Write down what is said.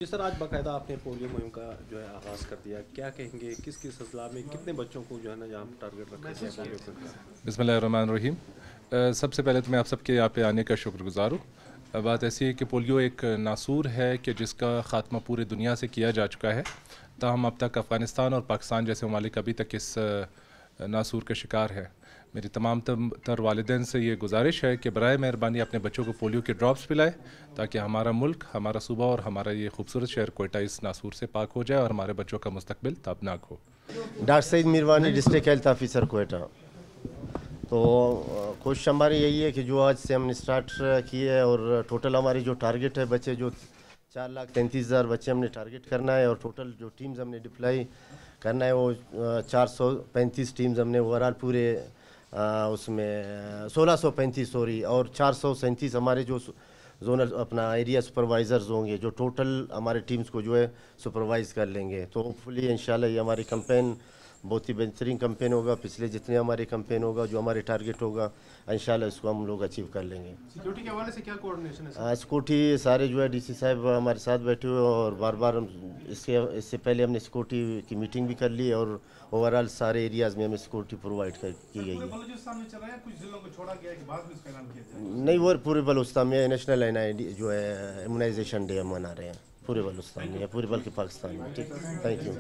جی سر، آج باقاعدہ آپ نے پولیو مہم کا جو ہے آغاز کر دیا، کیا کہیں گے کس کس اضلاع میں کتنے بچوں کو جو ہے نا جہاں ٹارگیٹ رکھا گیا پولیو کا؟ بسم اللہ الرحمن الرحیم۔ سب سے پہلے تو میں آپ سب کے یہاں پہ آنے کا شکر گزار ہوں۔ بات ایسی ہے کہ پولیو ایک ناسور ہے کہ جس کا خاتمہ پورے دنیا سے کیا جا چکا ہے، تاہم اب تک افغانستان اور پاکستان جیسے ممالک ابھی تک اس ناسور کا شکار ہے۔ میری تمام تر والدین سے یہ گزارش ہے کہ برائے مہربانی اپنے بچوں کو پولیو کے ڈراپس پلائے تاکہ ہمارا ملک، ہمارا صوبہ اور ہمارا یہ خوبصورت شہر کوئٹہ اس ناسور سے پاک ہو جائے اور ہمارے بچوں کا مستقبل تابناک ہو۔ ڈاکٹر سعید میروانی، ڈسٹرکٹ ہیلتھ آفیسر کوئٹہ۔ تو کوشش ہماری یہی ہے کہ جو آج سے ہم نے اسٹارٹ کی ہے، اور ٹوٹل ہماری جو ٹارگیٹ ہے بچے جو 4,33,000 بچے ہم نے ٹارگیٹ کرنا ہے، اور ٹوٹل جو ٹیمز ہم نے ڈپلائی کرنا ہے وہ 435 ٹیمز ہم نے اوورال پورے اس میں 1635 سوری، اور 437 ہمارے جو زونل اپنا ایریا سپروائزرز ہوں گے جو ٹوٹل ہمارے ٹیمز کو جو ہے سپروائز کر لیں گے۔ تو ہوپ فلی انشاءاللہ یہ ہماری کمپین بہت ہی بہترین کمپین ہوگا، پچھلے جتنے ہمارے کمپین ہوگا، جو ہمارے ٹارگیٹ ہوگا انشاءاللہ اس کو ہم لوگ اچیو کر لیں گے۔ سیکیورٹی کے حوالے سے کیا کوارڈینیشن ہے؟ سیکورٹی سارے جو ہے ڈی سی صاحب ہمارے ساتھ بیٹھے ہوئے، اور بار بار اس سے پہلے ہم نے سیکورٹی کی میٹنگ بھی کر لی، اور اوورال سارے ایریاز میں ہمیں سیکورٹی پرووائڈ کی گئی ہے۔ نہیں، وہ پورے بلوچستان میں نیشنل جو ہے امیونائزیشن ڈے ہم منا رہے ہیں پورے بلوچستان میں یا پورے بلکہ پاکستان میں۔ ٹھیک، تھینک یو۔